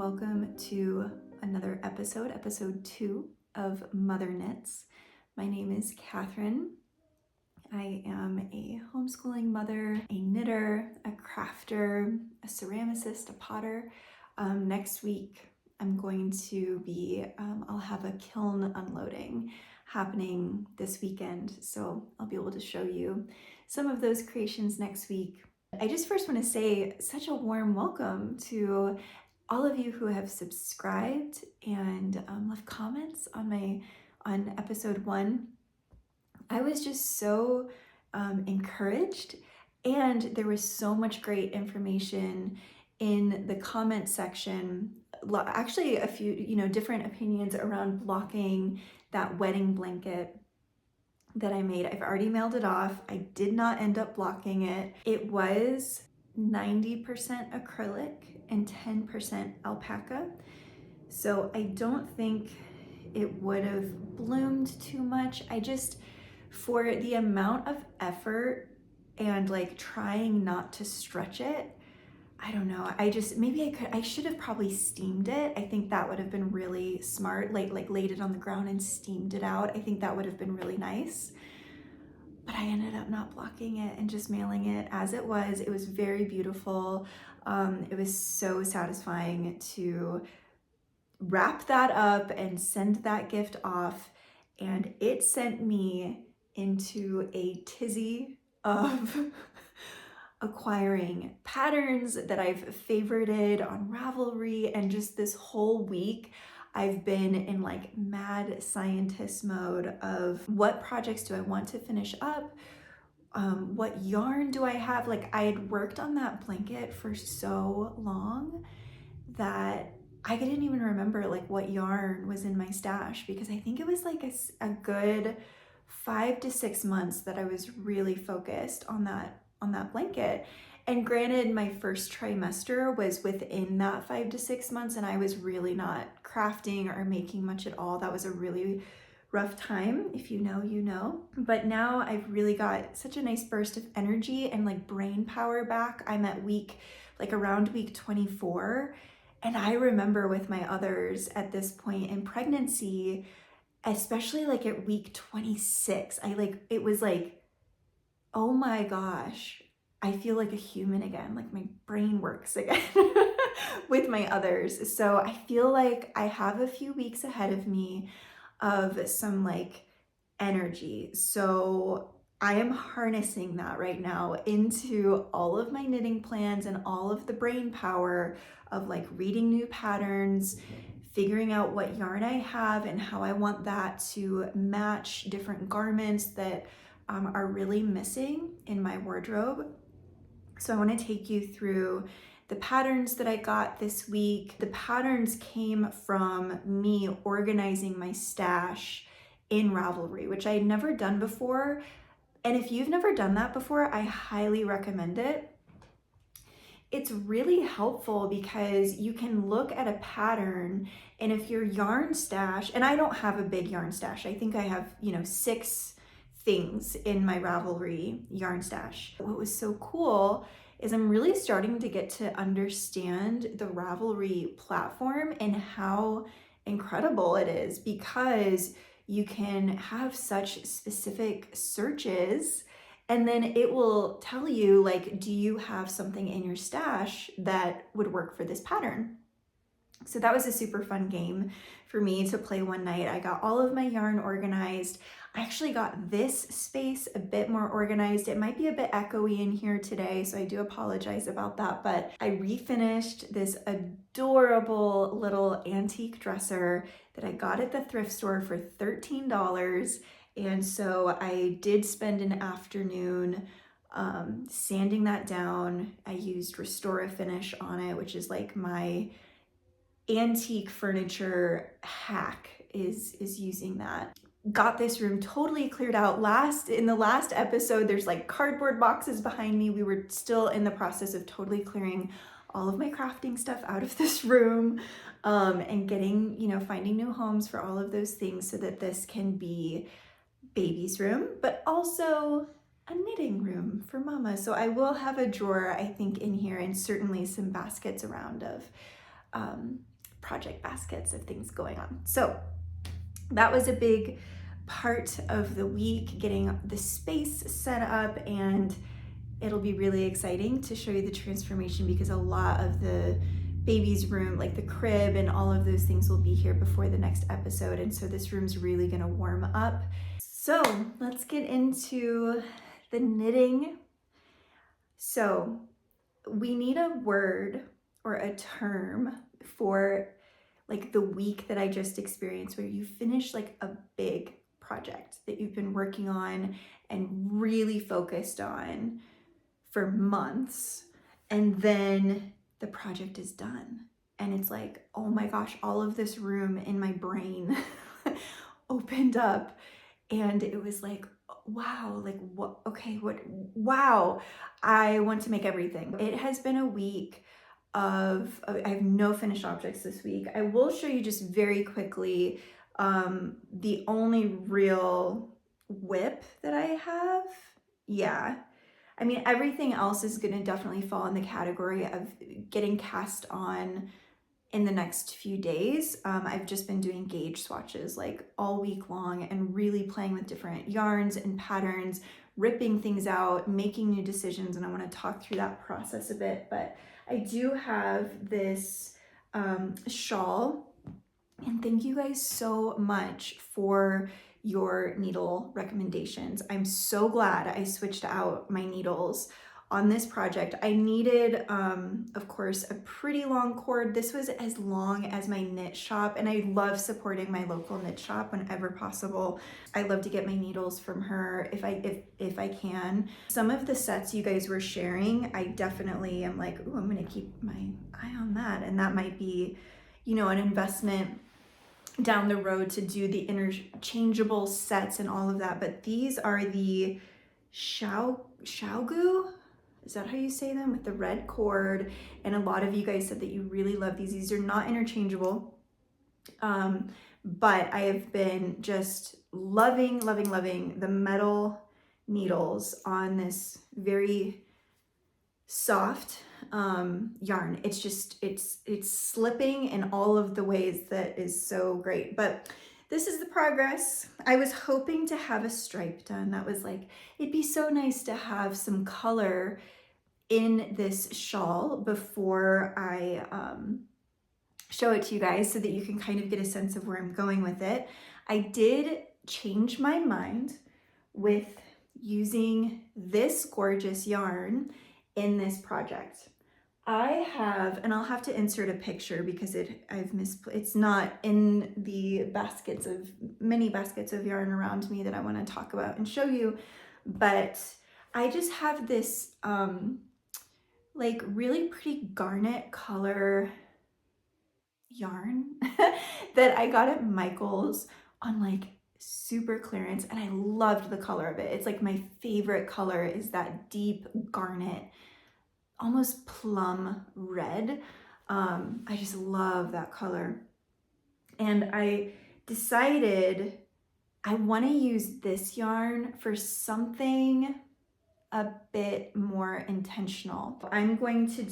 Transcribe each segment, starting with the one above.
welcome to another episode 2 of Mother Knits. My name is Katherine. I am a homeschooling mother, a knitter, a crafter, a ceramicist, a potter. Next week I'm going to be, I'll have a kiln unloading happening this weekend, so I'll be able to show you some of those creations next week. I just first want to say such a warm welcome to all of you who have subscribed and left comments on episode 1. I was just so encouraged, and there was so much great information in the comment section. Actually, a few different opinions around blocking that wedding blanket that I made. I've already mailed it off. I did not end up blocking it. It was 90% acrylic and 10% alpaca. So I don't think it would have bloomed too much. I just, for the amount of effort and like trying not to stretch it, I don't know. I should have probably steamed it. I think that would have been really smart. Like laid it on the ground and steamed it out. I think that would have been really nice. But I ended up not blocking it and just mailing it as it was. It was very beautiful. It was so satisfying to wrap that up and send that gift off. And it sent me into a tizzy of acquiring patterns that I've favorited on Ravelry, and just this whole week I've been in like mad scientist mode of what projects do I want to finish up, what yarn do I have. Like, I had worked on that blanket for so long that I didn't even remember like what yarn was in my stash, because I think it was like a good 5 to 6 months that I was really focused on that blanket. And granted, my first trimester was within that 5 to 6 months, and I was really not crafting or making much at all. That was a really rough time. If you know, you know. But now I've really got such a nice burst of energy and like brain power back. I'm at around week 24. And I remember with my others at this point in pregnancy, especially like at week 26, it was like, oh my gosh, I feel like a human again. Like my brain works again with my others. So I feel like I have a few weeks ahead of me of some like energy. So I am harnessing that right now into all of my knitting plans and all of the brain power of like reading new patterns, figuring out what yarn I have and how I want that to match different garments that are really missing in my wardrobe. So I want to take you through the patterns that I got this week. The patterns came from me organizing my stash in Ravelry, which I had never done before. And if you've never done that before, I highly recommend it. It's really helpful because you can look at a pattern, and if your yarn stash, and I don't have a big yarn stash, I think I have, 6 things in my Ravelry yarn stash. What was so cool is I'm really starting to get to understand the Ravelry platform and how incredible it is, because you can have such specific searches, and then it will tell you like, do you have something in your stash that would work for this pattern? So that was a super fun game for me to play one night. I got all of my yarn organized. I actually got this space a bit more organized. It might be a bit echoey in here today, so I do apologize about that, but I refinished this adorable little antique dresser that I got at the thrift store for $13. And so I did spend an afternoon sanding that down. I used Restore a Finish on it, which is like my antique furniture hack is using that. Got this room totally cleared out. In the last episode, there's like cardboard boxes behind me. We were still in the process of totally clearing all of my crafting stuff out of this room, and getting, finding new homes for all of those things so that this can be baby's room, but also a knitting room for mama. So I will have a drawer, I think, in here, and certainly some baskets around of project baskets of things going on. So that was a big part of the week, getting the space set up, and it'll be really exciting to show you the transformation because a lot of the baby's room, like the crib and all of those things, will be here before the next episode. And so this room's really gonna warm up. So let's get into the knitting. So we need a word or a term for like the week that I just experienced, where you finish like a big project that you've been working on and really focused on for months, and then the project is done and it's like, oh my gosh, all of this room in my brain opened up, and it was like, wow, like what, okay, what, wow, I want to make everything. It has been a week of, I have no finished objects this week. I will show you just very quickly the only real whip that I have. Yeah, I mean, everything else is gonna definitely fall in the category of getting cast on in the next few days. I've just been doing gauge swatches like all week long and really playing with different yarns and patterns, ripping things out, making new decisions, and I wanna talk through that process a bit. But I do have this shawl, and thank you guys so much for your needle recommendations. I'm so glad I switched out my needles on this project. I needed, of course, a pretty long cord. This was as long as my knit shop, and I love supporting my local knit shop whenever possible. I love to get my needles from her if I can. Some of the sets you guys were sharing, I definitely am like, ooh, I'm gonna keep my eye on that, and that might be, you know, an investment down the road to do the interchangeable sets and all of that. But these are the Shawl, is that how you say them, with the red cord? And a lot of you guys said that you really love these. These are not interchangeable, but I have been just loving the metal needles on this very soft yarn. It's just, it's slipping in all of the ways that is so great. But this is the progress. I was hoping to have a stripe done. That was like, it'd be so nice to have some color in this shawl before I show it to you guys, so that you can kind of get a sense of where I'm going with it. I did change my mind with using this gorgeous yarn in this project. I have, and I'll have to insert a picture because it's not in the many baskets of yarn around me that I want to talk about and show you, but I just have this like really pretty garnet color yarn that I got at Michael's on like super clearance, and I loved the color of it. It's like my favorite color is that deep garnet, almost plum red. I just love that color. And I decided I want to use this yarn for something a bit more intentional. I'm going to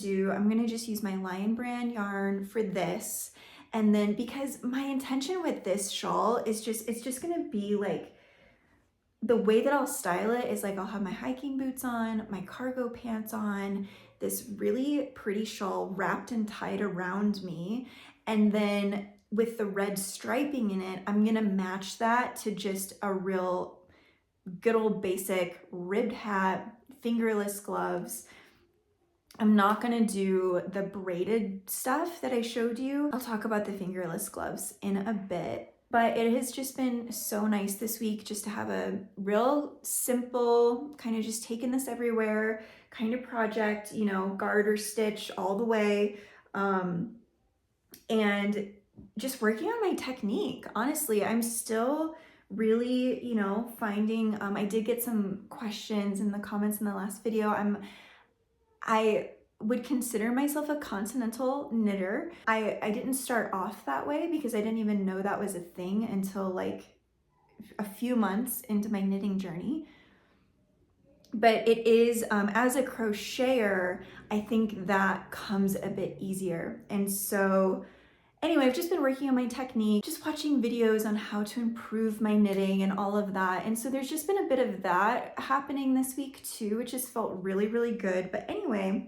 just use my Lion Brand yarn for this. And then, because my intention with this shawl is it's just gonna be like, the way that I'll style it is like, I'll have my hiking boots on, my cargo pants on, this really pretty shawl wrapped and tied around me. And then with the red striping in it, I'm gonna match that to just a real good old basic ribbed hat, fingerless gloves. I'm not gonna do the braided stuff that I showed you. I'll talk about the fingerless gloves in a bit, but it has just been so nice this week just to have a real simple, kind of just taking this everywhere kind of project, you know, garter stitch all the way, and just working on my technique. Honestly, I'm still really, you know, finding, I did get some questions in the comments in the last video. I would consider myself a continental knitter. I didn't start off that way because I didn't even know that was a thing until like a few months into my knitting journey. But it is, as a crocheter, I think that comes a bit easier. And so Anyway, I've just been working on my technique, just watching videos on how to improve my knitting and all of that. And so there's just been a bit of that happening this week too, which has felt really, really good. But anyway,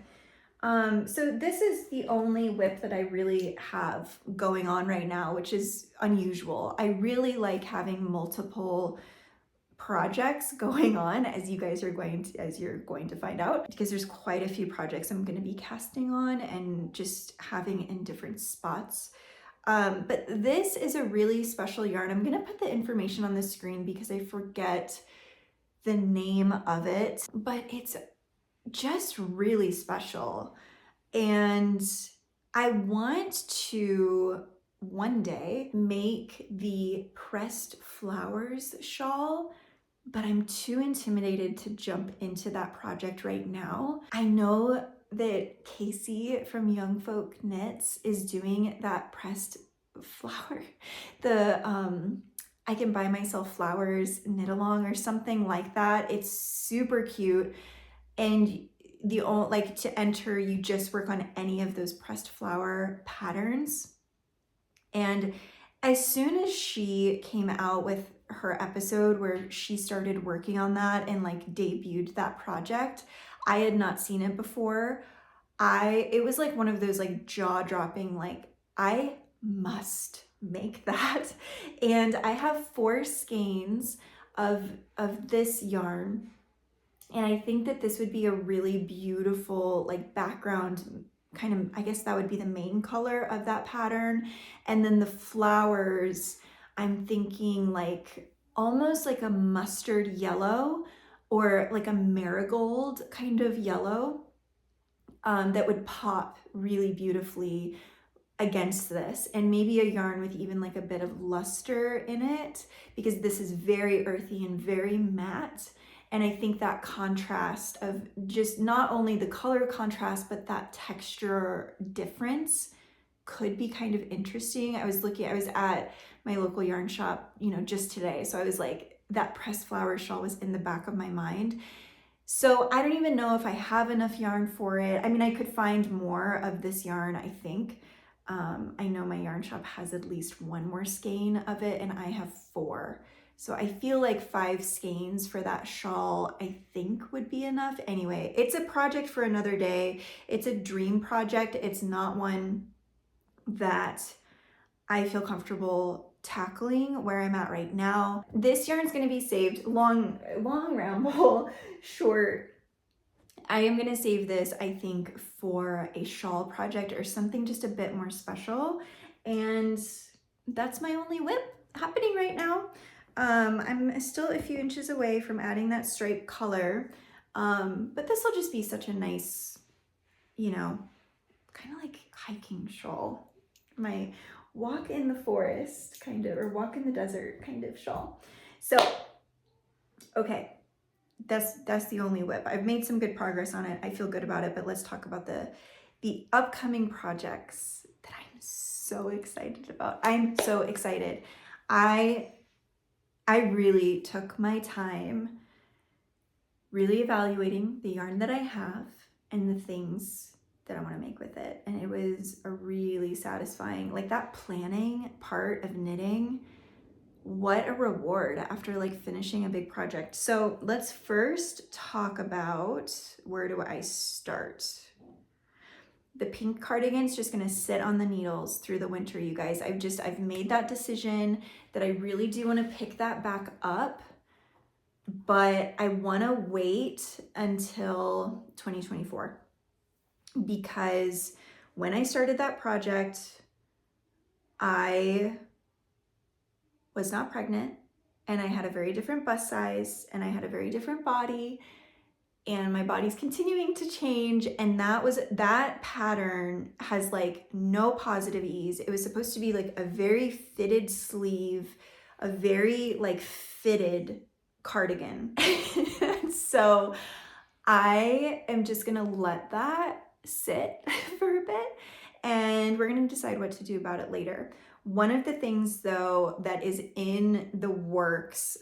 so this is the only whip that I really have going on right now, which is unusual. I really like having multiple projects going on, as you're going to find out, because there's quite a few projects I'm going to be casting on and just having in different spots. But this is a really special yarn. I'm going to put the information on the screen because I forget the name of it, but it's just really special. And I want to one day make the pressed flowers shawl, but I'm too intimidated to jump into that project right now. I know that Casey from Young Folk Knits is doing that pressed flower, I can buy myself flowers knit along or something like that. It's super cute. And to enter, you just work on any of those pressed flower patterns. And as soon as she came out with her episode where she started working on that and like debuted that project, I had not seen it before. It was like one of those like jaw-dropping, like, I must make that. And I have 4 skeins of this yarn. And I think that this would be a really beautiful like background, kind of, I guess that would be the main color of that pattern. And then the flowers, I'm thinking like almost like a mustard yellow or like a marigold kind of yellow, that would pop really beautifully against this, and maybe a yarn with even like a bit of luster in it, because this is very earthy and very matte. And I think that contrast of just not only the color contrast, but that texture difference could be kind of interesting. I was at my local yarn shop, just today. So I was like, that pressed flower shawl was in the back of my mind. So I don't even know if I have enough yarn for it. I mean, I could find more of this yarn, I think. I know my yarn shop has at least 1 more skein of it, and I have 4. So I feel like 5 skeins for that shawl, I think would be enough. Anyway, it's a project for another day. It's a dream project. It's not one that I feel comfortable tackling where I'm at right now. This yarn's gonna be saved, long ramble, short. I am gonna save this, I think, for a shawl project or something just a bit more special. And that's my only whip happening right now. I'm still a few inches away from adding that stripe color, but this will just be such a nice, kind of like hiking shawl. My walk in the forest kind of, or walk in the desert kind of shawl. So, okay, that's the only whip. I've made some good progress on it. I feel good about it, but let's talk about the upcoming projects that I'm so excited about. I'm so excited. I really took my time really evaluating the yarn that I have and the things that I want to make with it. And it was a really satisfying, like that planning part of knitting. What a reward after like finishing a big project. So let's first talk about, where do I start? The pink cardigan's just gonna sit on the needles through the winter, you guys. I've made that decision that I really do want to pick that back up, but I want to wait until 2024, because when I started that project, I was not pregnant, and I had a very different bust size, and I had a very different body, and my body's continuing to change. And that pattern has like no positive ease. It was supposed to be like a very fitted sleeve, a very like fitted cardigan. So I am just gonna let that sit for a bit, and we're gonna decide what to do about it later. One of the things though that is in the works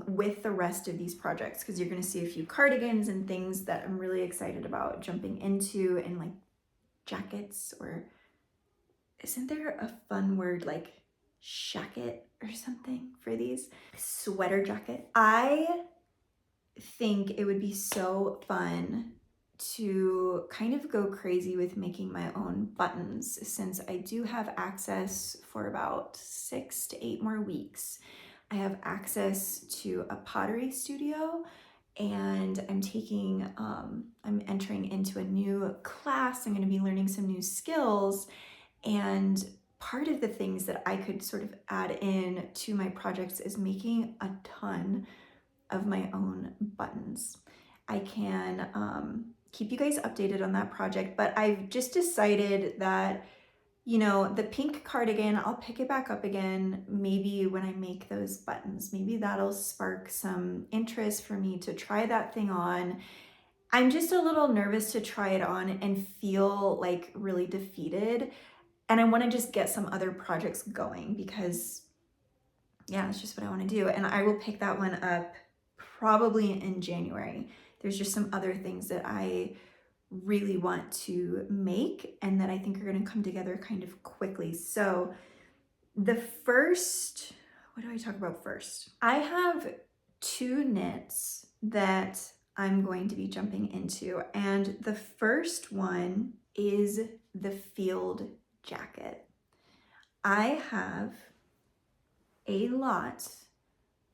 with the rest of these projects, because you're gonna see a few cardigans and things that I'm really excited about jumping into, and like jackets or isn't there a fun word like shacket or something for these? Sweater jacket. I think it would be so fun to kind of go crazy with making my own buttons, since I do have access for about 6 to 8 more weeks. I have access to a pottery studio, and I'm entering into a new class. I'm going to be learning some new skills, and part of the things that I could sort of add in to my projects is making a ton of my own buttons. I can keep you guys updated on that project, but I've just decided that, you know, the pink cardigan, I'll pick it back up again maybe when I make those buttons. Maybe that'll spark some interest for me to try that thing on. I'm just a little nervous to try it on and feel like really defeated. And I want to just get some other projects going because, yeah, it's just what I want to do. And I will pick that one up probably in January. There's just some other things that I really want to make and that I think are going to come together kind of quickly. So the first, what do I talk about first? I have 2 knits that I'm going to be jumping into, and the first one is the field jacket. I have a lot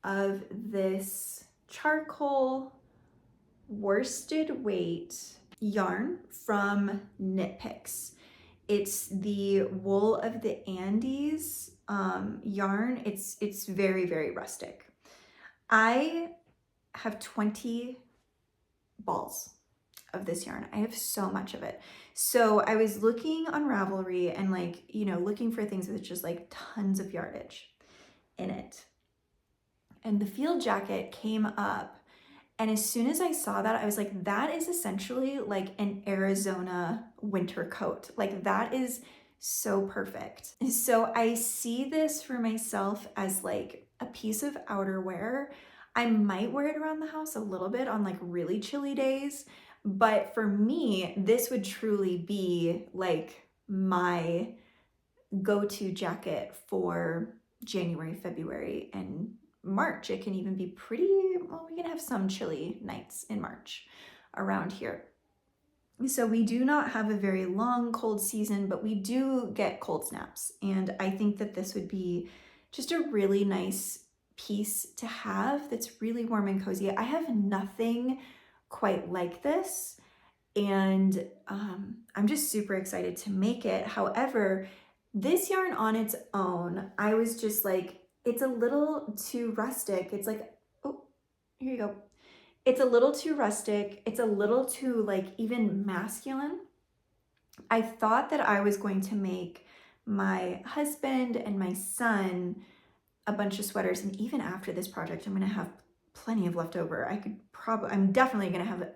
of this charcoal worsted weight yarn from Knit Picks. It's the Wool of the Andes yarn. It's very, very rustic. I have 20 balls of this yarn. I have so much of it. So I was looking on Ravelry and, like, you know, looking for things with just like tons of yardage in it. And the field jacket came up. And as soon as I saw that, I was like, that is essentially like an Arizona winter coat. Like, that is so perfect. So I see this for myself as like a piece of outerwear. I might wear it around the house a little bit on like really chilly days. But for me, this would truly be like my go-to jacket for January, February, and March. It can even be pretty, well, we can have some chilly nights in March around here. So we do not have a very long cold season, but we do get cold snaps. And I think that this would be just a really nice piece to have that's really warm and cozy. I have nothing quite like this, and I'm just super excited to make it. However, this yarn on its own, I was just like, it's a little too rustic. It's like, oh, here you go. It's a little too rustic. It's a little too like even masculine. I thought that I was going to make my husband and my son a bunch of sweaters. And even after this project, I'm going to have plenty of leftover. I'm definitely going to have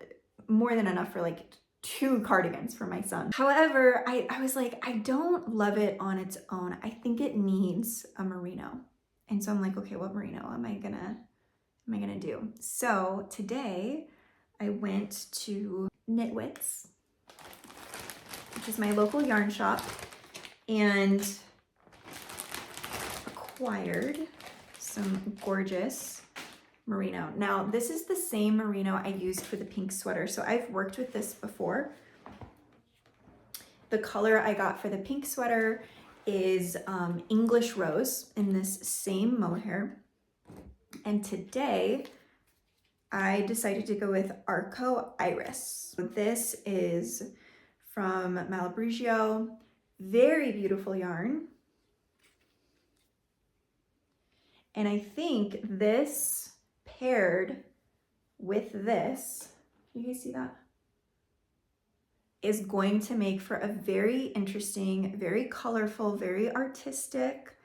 more than enough for like 2 cardigans for my son. However, I was like, I don't love it on its own. I think it needs a merino. And so I'm like, okay, what merino am I gonna do? So today I went to Knitwits, which is my local yarn shop, and acquired some gorgeous merino. Now, this is the same merino I used for the pink sweater, so I've worked with this before. The color I got for the pink sweater is English Rose in this same mohair. And today I decided to go with Arco Iris. This is from Malabrigio. Very beautiful yarn. And I think this paired with this, can you guys see that? Is going to make for a very interesting, very colorful, very artistic,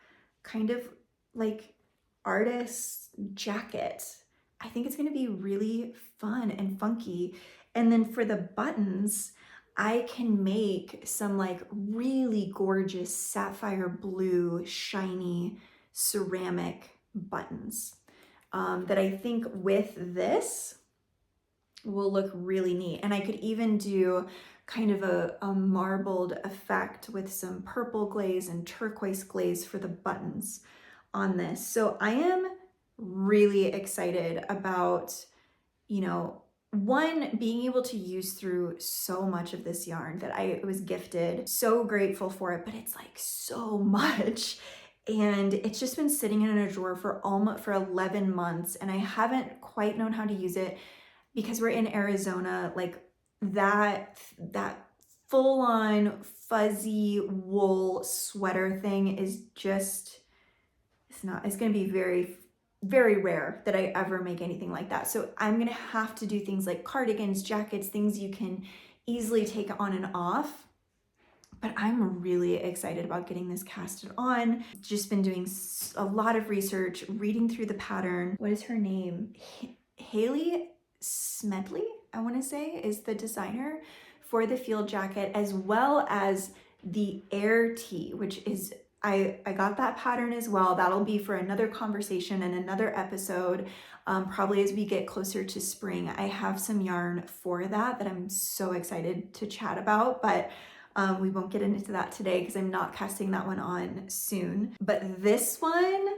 kind of like artist jacket. I think it's going to be really fun and funky. And then for the buttons, I can make some like really gorgeous sapphire blue, shiny ceramic buttons that I think with this will look really neat. And I could even do kind of a marbled effect with some purple glaze and turquoise glaze for the buttons on this. So I am really excited about, you know, one, being able to use through so much of this yarn that I was gifted. So grateful for it, but it's like so much. And it's just been sitting in a drawer for 11 months, and I haven't quite known how to use it because we're in Arizona. Like that full-on fuzzy wool sweater thing is just, it's gonna be very, very rare that I ever make anything like that. So I'm gonna have to do things like cardigans, jackets, things you can easily take on and off. But I'm really excited about getting this casted on. Just been doing a lot of research, reading through the pattern. What is her name? Haley Smedley, I want to say, is the designer for the field jacket, as well as the Air Tee, which is, I got that pattern as well. That'll be for another conversation and another episode, probably as we get closer to spring. I have some yarn for that I'm so excited to chat about, but we won't get into that today because I'm not casting that one on soon. But this one,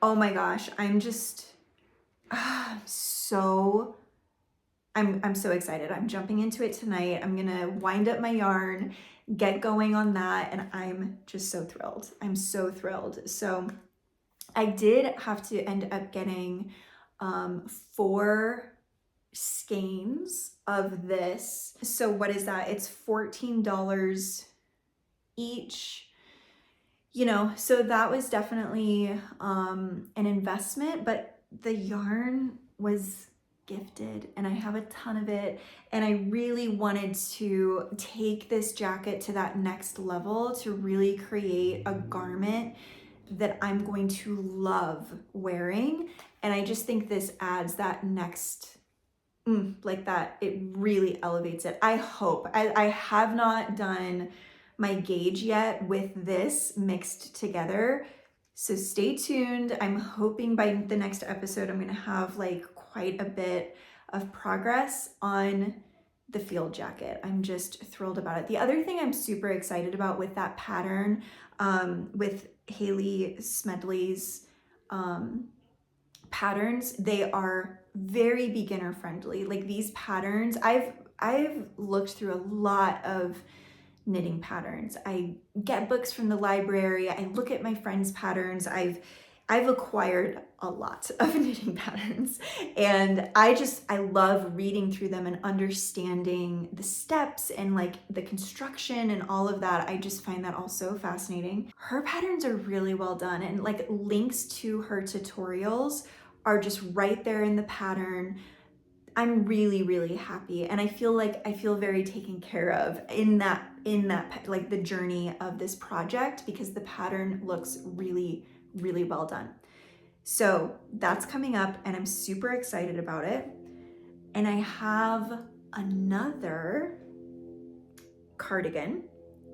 oh my gosh, I'm just so excited. I'm jumping into it tonight. I'm gonna wind up my yarn, get going on that, and I'm just so thrilled. I'm so thrilled. So I did have to end up getting 4 skeins of this. So what is that? It's $14 each, you know, so that was definitely an investment, but the yarn was gifted and I have a ton of it, and I really wanted to take this jacket to that next level to really create a garment that I'm going to love wearing. And I just think this adds that next like that, it really elevates it. I hope. I have not done my gauge yet with this mixed together, so stay tuned. I'm hoping by the next episode I'm gonna have like quite a bit of progress on the field jacket. I'm just thrilled about it. The other thing I'm super excited about with that pattern, with Haley Smedley's patterns, they are very beginner friendly. Like these patterns, I've looked through a lot of knitting patterns. I get books from the library, I look at my friends' patterns, I've acquired a lot of knitting patterns, and I love reading through them and understanding the steps and like the construction and all of that. I just find that all so fascinating. Her patterns are really well done, and like links to her tutorials are just right there in the pattern. I'm really, really happy, and I feel very taken care of in that like the journey of this project, because the pattern looks really, really well done. So that's coming up and I'm super excited about it. And I have another cardigan,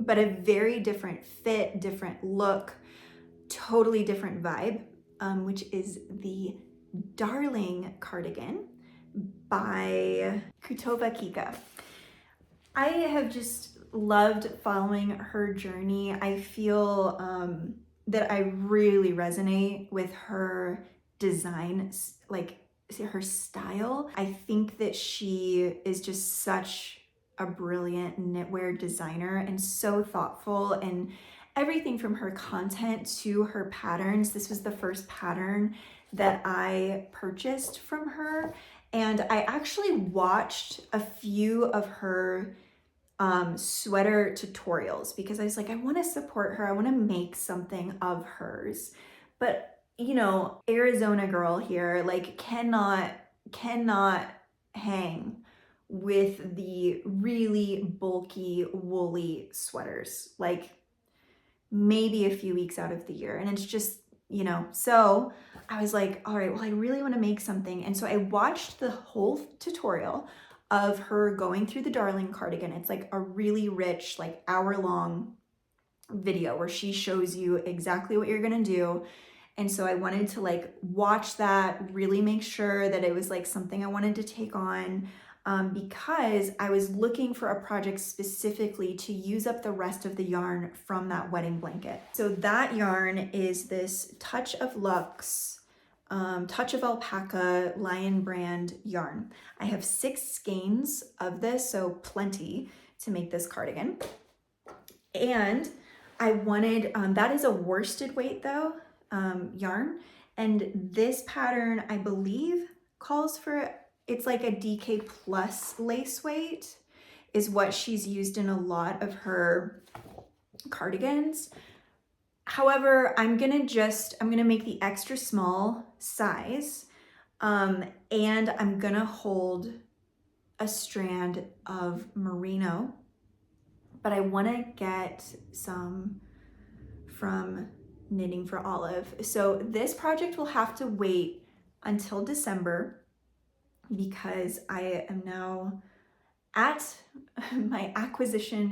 but a very different fit, different look, totally different vibe, which is the Darling cardigan by Kutova Kika. I have just loved following her journey. I feel that I really resonate with her design, like her style. I think that she is just such a brilliant knitwear designer and so thoughtful, and everything from her content to her patterns. This was the first pattern that I purchased from her, and I actually watched a few of her sweater tutorials because I was like, I want to support her. I want to make something of hers. But, you know, Arizona girl here, like cannot hang with the really bulky woolly sweaters, like maybe a few weeks out of the year. And it's just, you know, so I was like, all right, well, I really want to make something. And so I watched the whole tutorial of her going through the Darling cardigan. It's like a really rich, like hour-long video where she shows you exactly what you're gonna do. And so I wanted to like watch that, really make sure that it was like something I wanted to take on. because I was looking for a project specifically to use up the rest of the yarn from that wedding blanket. So that yarn is this Touch of Luxe, Touch of Alpaca Lion brand yarn. I have 6 skeins of this, so plenty to make this cardigan. And I wanted, that is a worsted weight though, yarn. And this pattern, I believe, calls for, it's like a DK plus lace weight is what she's used in a lot of her cardigans. However, I'm gonna make the extra small size, and I'm gonna hold a strand of merino, but I wanna get some from Knitting for Olive. So this project will have to wait until December because I am now at my acquisition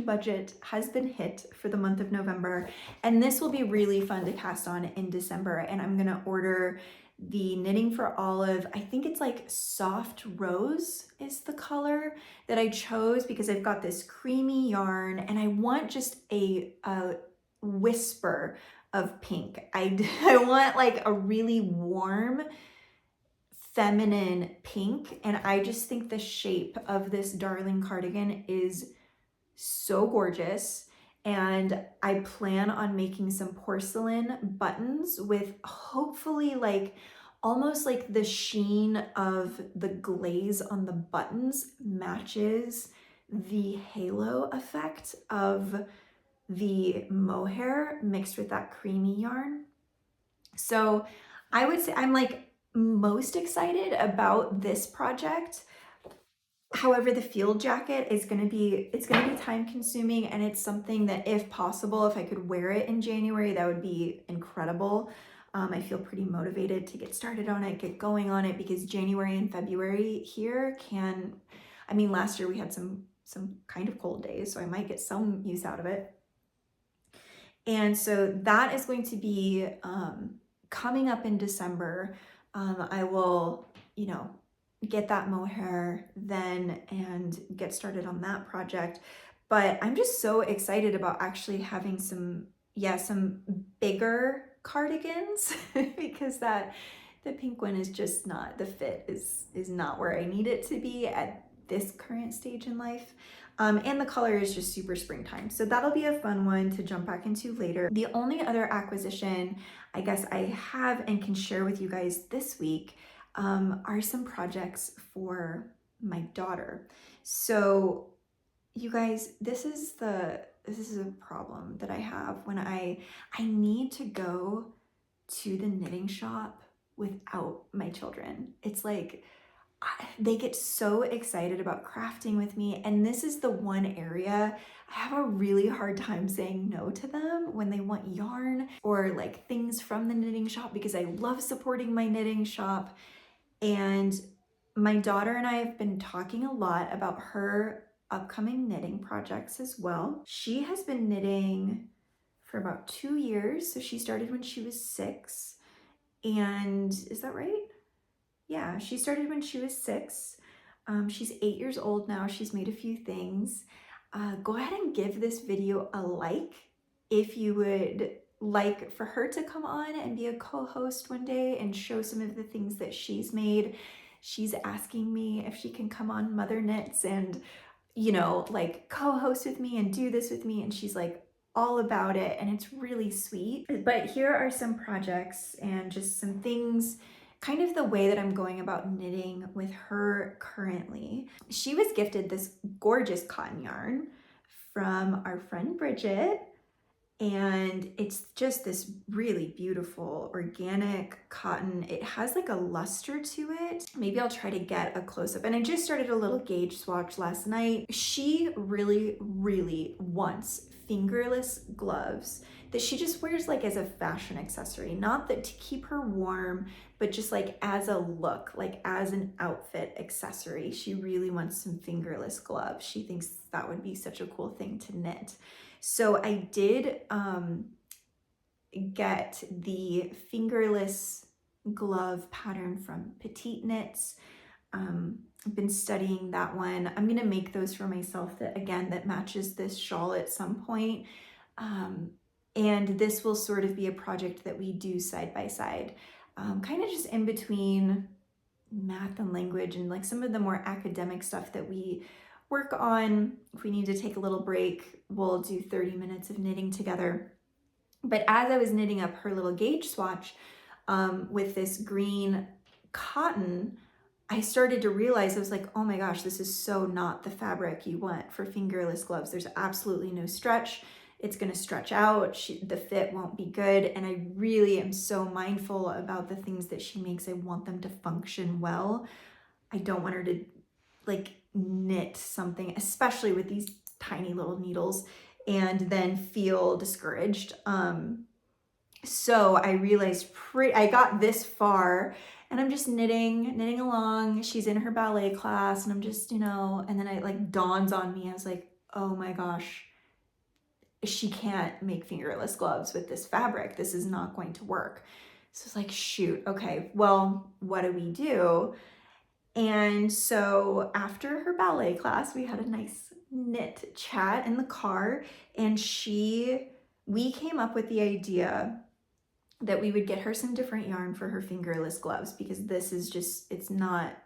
budget has been hit for the month of November, and this will be really fun to cast on in December. And I'm gonna order the Knitting for Olive, I think it's like Soft Rose is the color that I chose because I've got this creamy yarn and I want just a whisper of pink. I want like a really warm feminine pink, and I just think the shape of this darling cardigan is so gorgeous. And I plan on making some porcelain buttons with hopefully like almost like the sheen of the glaze on the buttons matches the halo effect of the mohair mixed with that creamy yarn. So I would say I'm like most excited about this project. However, the field jacket is it's gonna be time consuming, and it's something that if possible, if I could wear it in January, that would be incredible. I feel pretty motivated to get started on it, get going on it, because January and February here last year we had some kind of cold days, so I might get some use out of it. And so that is going to be coming up in December. I will, get that mohair then and get started on that project. But I'm just so excited about actually having some bigger cardigans because the pink one is just not, the fit is not where I need it to be at this current stage in life. And the color is just super springtime. So that'll be a fun one to jump back into later. The only other acquisition I guess I have and can share with you guys this week are some projects for my daughter. So you guys, this is a problem that I have when I need to go to the knitting shop without my children. It's like they get so excited about crafting with me, and this is the one area I have a really hard time saying no to them when they want yarn or like things from the knitting shop, because I love supporting my knitting shop. And my daughter and I have been talking a lot about her upcoming knitting projects as well. She has been knitting for about 2 years. So she started when she was 6. And is that right? Yeah, she started when she was 6. She's 8 years old now. She's made a few things. Go ahead and give this video a like if you would like for her to come on and be a co-host one day and show some of the things that she's made. She's asking me if she can come on Mother Knits and, like co-host with me and do this with me. And she's like all about it, and it's really sweet. But here are some projects and just some things, kind of the way that I'm going about knitting with her currently. She was gifted this gorgeous cotton yarn from our friend Bridget, and it's just this really beautiful organic cotton. It has like a luster to it. Maybe I'll try to get a close-up. And I just started a little gauge swatch last night. She really, really wants fingerless gloves that she just wears like as a fashion accessory, not that to keep her warm, but just like as a look, like as an outfit accessory. She really wants some fingerless gloves. She thinks that would be such a cool thing to knit. So I did get the fingerless glove pattern from Petite knits. I've been studying that one. I'm gonna make those for myself that matches this shawl at some point. And this will sort of be a project that we do side by side, kind of just in between math and language and like some of the more academic stuff that we work on. If we need to take a little break, we'll do 30 minutes of knitting together. But as I was knitting up her little gauge swatch with this green cotton, I started to realize, I was like, oh my gosh, this is so not the fabric you want for fingerless gloves. There's absolutely no stretch. It's gonna stretch out, the fit won't be good. And I really am so mindful about the things that she makes. I want them to function well. I don't want her to like knit something, especially with these tiny little needles, and then feel discouraged. So I realized I got this far and I'm just knitting along. She's in her ballet class and I'm just, and then it like dawns on me. I was like, oh my gosh, she can't make fingerless gloves with this fabric. This is not going to work. So it's like, shoot, okay, well, what do we do? And so after her ballet class, we had a nice knit chat in the car, and we came up with the idea that we would get her some different yarn for her fingerless gloves, because this is just, it's not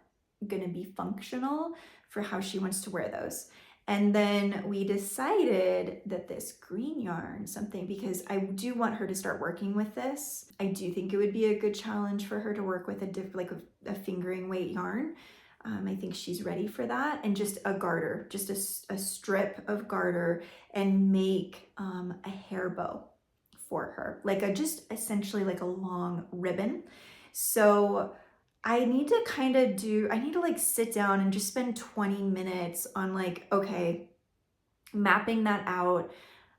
gonna be functional for how she wants to wear those. And then we decided that this green yarn, because I do want her to start working with this. I do think it would be a good challenge for her to work with a fingering weight yarn. I think she's ready for that. And just a garter, just a strip of garter, and make a hair bow for her, just essentially like a long ribbon. So I need to like sit down and just spend 20 minutes on like, okay, mapping that out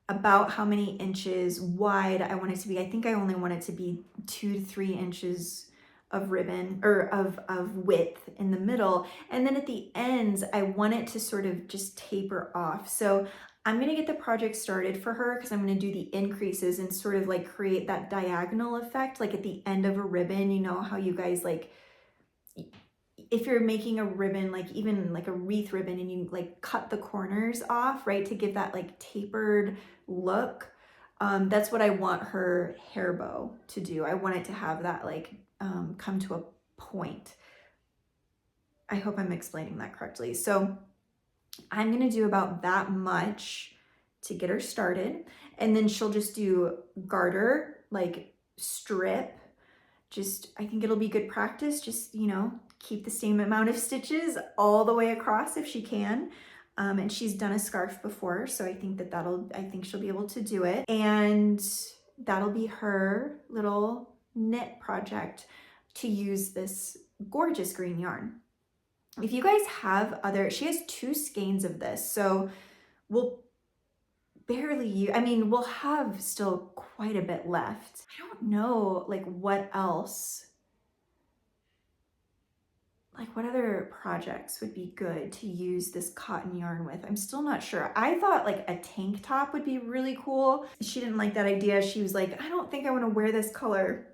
about how many inches wide I want it to be. I think I only want it to be 2 to 3 inches of ribbon, or of width in the middle. And then at the ends, I want it to sort of just taper off. So I'm gonna get the project started for her, because I'm gonna do the increases and sort of like create that diagonal effect, like at the end of a ribbon. You know how you guys like, if you're making a ribbon, like even like a wreath ribbon, and you like cut the corners off, right, to give that like tapered look. That's what I want her hair bow to do. I want it to have that like come to a point. I hope I'm explaining that correctly. So I'm gonna do about that much to get her started, and then she'll just do garter, like strip. I think it'll be good practice. Just, keep the same amount of stitches all the way across if she can. And she's done a scarf before, so I think I think she'll be able to do it. And that'll be her little knit project to use this gorgeous green yarn. If you guys have she has 2 skeins of this, so we'll we'll have still quite a bit left. I don't know like what else, like what other projects would be good to use this cotton yarn with. I'm still not sure. I thought like a tank top would be really cool. She didn't like that idea. She was like, I don't think I want to wear this color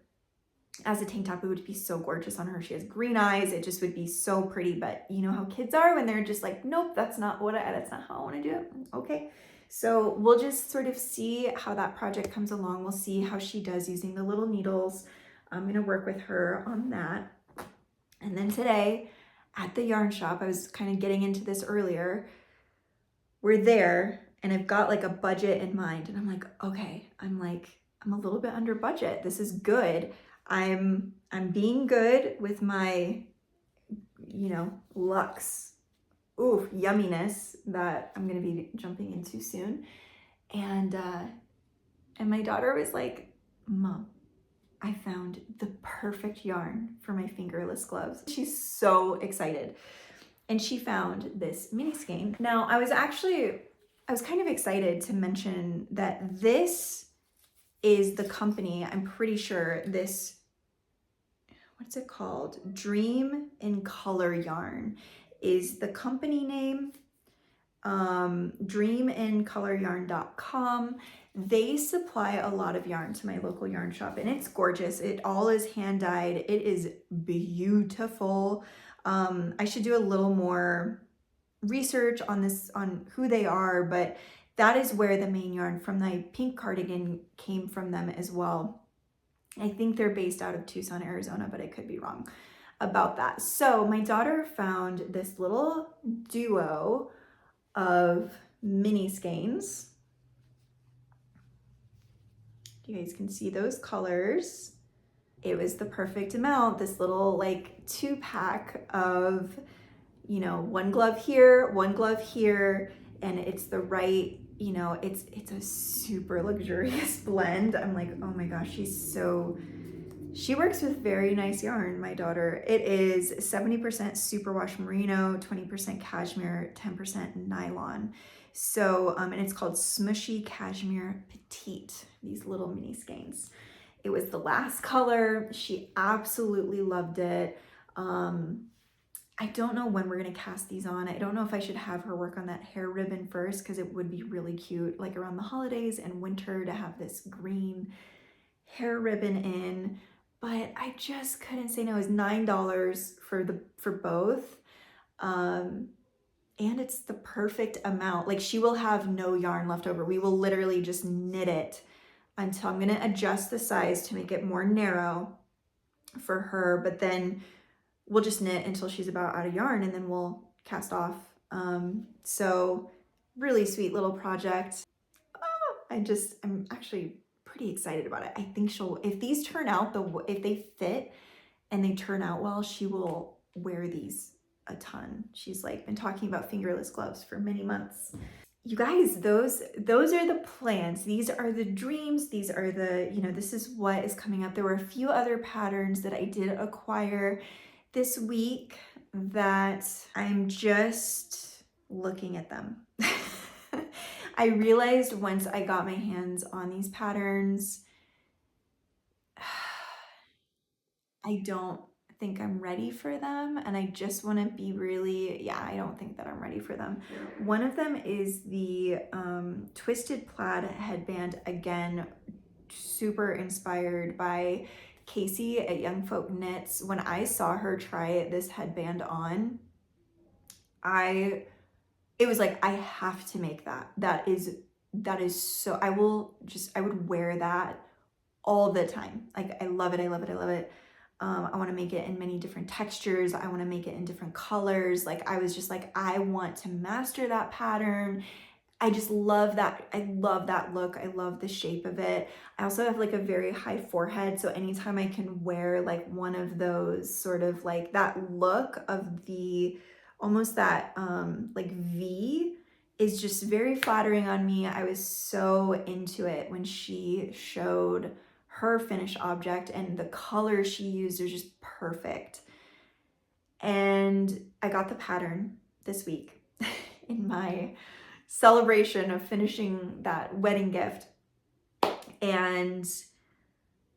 as a tank top. It would be so gorgeous on her. She has green eyes. It just would be so pretty. But you know how kids are when they're just like, nope, that's not how I want to do it. Okay. So we'll just sort of see how that project comes along. We'll see how she does using the little needles. I'm going to work with her on that. And then today at the yarn shop, I was kind of getting into this earlier. We're there and I've got like a budget in mind, and I'm like, okay, I'm a little bit under budget. This is good. I'm being good with my, luxe, yumminess that I'm going to be jumping into soon. And my daughter was like, Mom, I found the perfect yarn for my fingerless gloves. She's so excited. And she found this mini skein. Now, I was kind of excited to mention that this is the company, I'm pretty sure what's it called? Dream in Color Yarn is the company name. dreamincoloryarn.com. They supply a lot of yarn to my local yarn shop, and it's gorgeous. It all is hand dyed. It is beautiful. I should do a little more research on this, on who they are, but that is where the main yarn from the pink cardigan came from them as well. I think they're based out of Tucson, Arizona, but I could be wrong about that. So my daughter found this little duo of mini skeins. You guys can see those colors. It was the perfect amount, this little like 2-pack of, you know, one glove here, and it's the right, you know, it's a super luxurious blend. I'm like, oh my gosh, she works with very nice yarn, my daughter. It is 70% superwash merino, 20% cashmere, 10% nylon. So, and it's called Smushy Cashmere Petite, these little mini skeins. It was the last color. She absolutely loved it. I don't know when we're gonna cast these on. I don't know if I should have her work on that hair ribbon first, because it would be really cute, like around the holidays and winter, to have this green hair ribbon in. But I just couldn't say no. It was $9 for both. And it's the perfect amount. Like, she will have no yarn left over. We will literally just knit it until I'm gonna adjust the size to make it more narrow for her, but then we'll just knit until she's about out of yarn, and then we'll cast off. So really sweet little project. I'm actually pretty excited about it. I think if these turn out, if they fit and they turn out well, she will wear these a ton. She's like been talking about fingerless gloves for many months. You guys, those are the plans. These are the dreams. These are the, you know, this is what is coming up. There were a few other patterns that I did acquire this week that I'm just looking at them. I realized once I got my hands on these patterns, I don't think I'm ready for them, and I just want to be really, I don't think that I'm ready for them. One of them is the twisted plaid headband, again, super inspired by Casey at Young Folk Knits. When I saw her try this headband on, it was like, I have to make that. That is so, I would wear that all the time. Like, I love it, I love it, I love it. I want to make it in many different textures. I want to make it in different colors. Like, I was just like, I want to master that pattern. I just love that. I love that look. I love the shape of it. I also have like a very high forehead, so anytime I can wear like one of those sort of like that look of the, almost that like V, is just very flattering on me. I was so into it when she showed her finished object, and the colors she used are just perfect. And I got the pattern this week in my celebration of finishing that wedding gift. And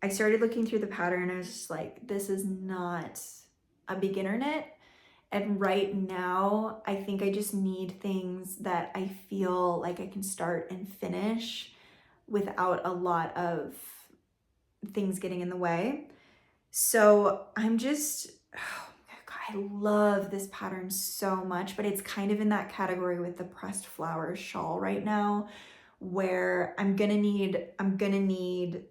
I started looking through the pattern. I was just like, this is not a beginner knit. And right now, I think I just need things that I feel like I can start and finish without a lot of things getting in the way. So I'm just, oh God, I love this pattern so much, but it's kind of in that category with the pressed flowers shawl right now, where I'm gonna need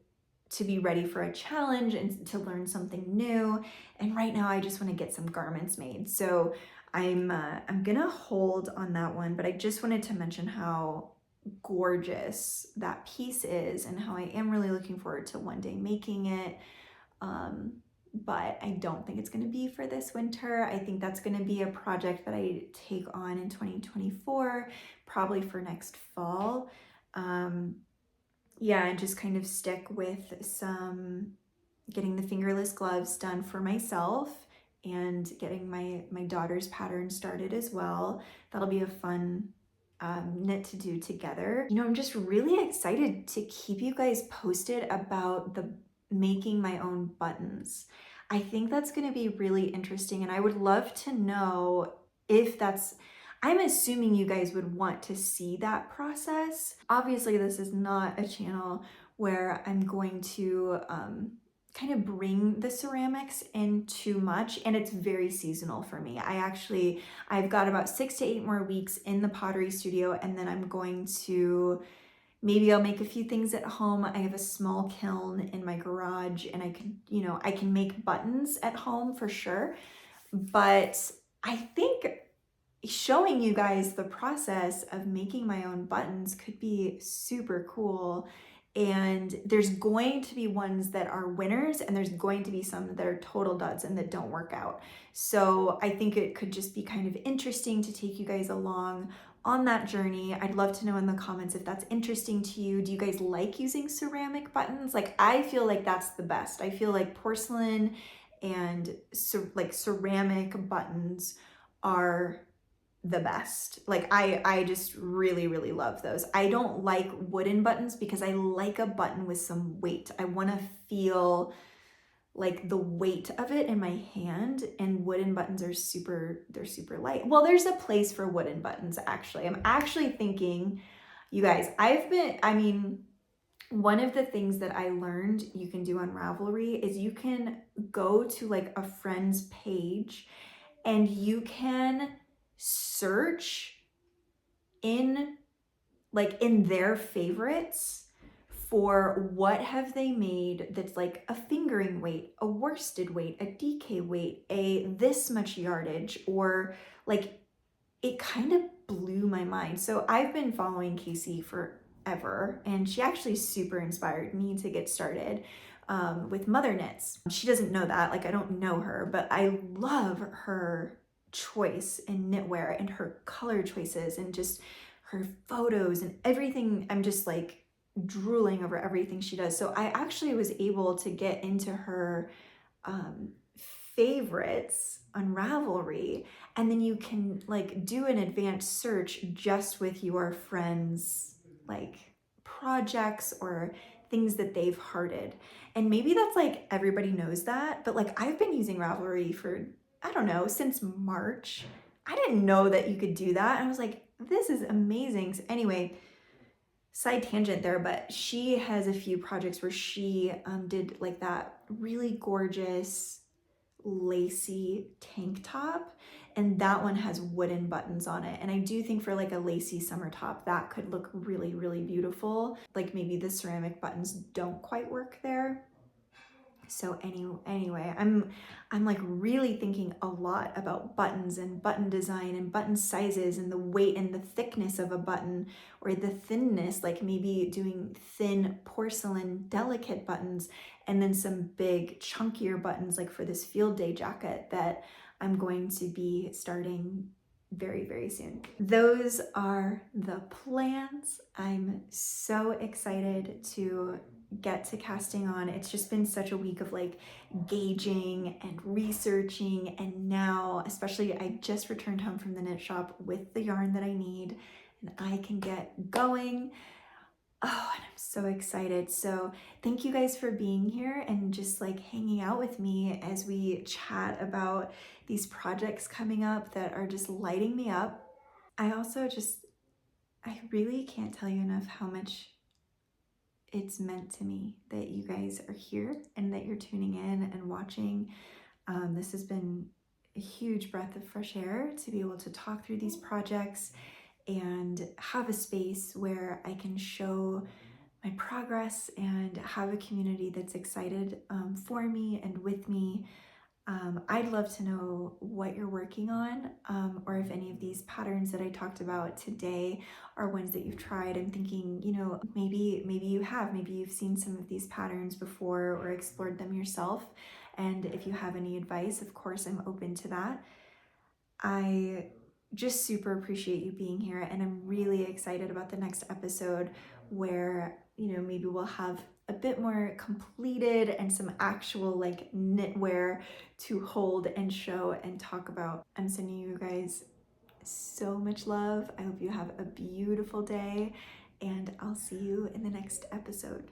to be ready for a challenge and to learn something new. And right now I just want to get some garments made. So I'm gonna hold on that one, but I just wanted to mention how gorgeous that piece is and how I am really looking forward to one day making it. But I don't think it's going to be for this winter. I think that's going to be a project that I take on in 2024, probably for next fall. Yeah, and just kind of stick with getting the fingerless gloves done for myself and getting my daughter's pattern started as well. That'll be a fun knit to do together. You know, I'm just really excited to keep you guys posted about the making my own buttons. I think that's going to be really interesting, and I would love to know if I'm assuming you guys would want to see that process. Obviously, this is not a channel where I'm going to kind of bring the ceramics in too much, and it's very seasonal for me. I've got about 6 to 8 more weeks in the pottery studio, and then I'm going to, maybe I'll make a few things at home. I have a small kiln in my garage, and I can make buttons at home for sure. But I think showing you guys the process of making my own buttons could be super cool. And there's going to be ones that are winners, and there's going to be some that are total duds and that don't work out. So I think it could just be kind of interesting to take you guys along on that journey. I'd love to know in the comments if that's interesting to you. Do you guys like using ceramic buttons? Like, I feel like that's the best. I feel like porcelain and like ceramic buttons are the best. Like, I just really, really love those. I don't like wooden buttons because I like a button with some weight. I want to feel like the weight of it in my hand, and wooden buttons are they're super light. Well, there's a place for wooden buttons actually. I'm actually thinking, you guys, one of the things that I learned you can do on Ravelry is you can go to like a friend's page and you can search in their favorites for what have they made that's like a fingering weight, a worsted weight, a DK weight, a this much yardage, or like, it kind of blew my mind. So I've been following Casey forever, and she actually super inspired me to get started with Mother Knits. She doesn't know that, like I don't know her, but I love her choice in knitwear and her color choices and just her photos and everything. I'm just like drooling over everything she does. So I actually was able to get into her favorites on Ravelry, and then you can like do an advanced search just with your friends' like projects or things that they've hearted. And maybe that's like everybody knows that, but like I've been using Ravelry for, I don't know, since March. I didn't know that you could do that. And I was like, this is amazing. So anyway, side tangent there, but she has a few projects where she did like that really gorgeous lacy tank top, and that one has wooden buttons on it. And I do think for like a lacy summer top, that could look really, really beautiful. Like maybe the ceramic buttons don't quite work there. So anyway, I'm like really thinking a lot about buttons and button design and button sizes and the weight and the thickness of a button, or the thinness, like maybe doing thin porcelain delicate buttons, and then some big chunkier buttons like for this field day jacket that I'm going to be starting very, very soon. Those are the plans. I'm so excited to get to casting on. It's just been such a week of like gauging and researching, and now especially I just returned home from the knit shop with the yarn that I need, and I can get going. Oh, and I'm so excited. So thank you guys for being here and just like hanging out with me as we chat about these projects coming up that are just lighting me up. I really can't tell you enough how much it's meant to me that you guys are here and that you're tuning in and watching. This has been a huge breath of fresh air to be able to talk through these projects and have a space where I can show my progress and have a community that's excited for me and with me. I'd love to know what you're working on, or if any of these patterns that I talked about today are ones that you've tried. I'm thinking, maybe you've seen some of these patterns before or explored them yourself. And if you have any advice, of course, I'm open to that. I just super appreciate you being here, and I'm really excited about the next episode where, maybe we'll have a bit more completed and some actual like knitwear to hold and show and talk about. I'm sending you guys so much love. I hope you have a beautiful day, and I'll see you in the next episode.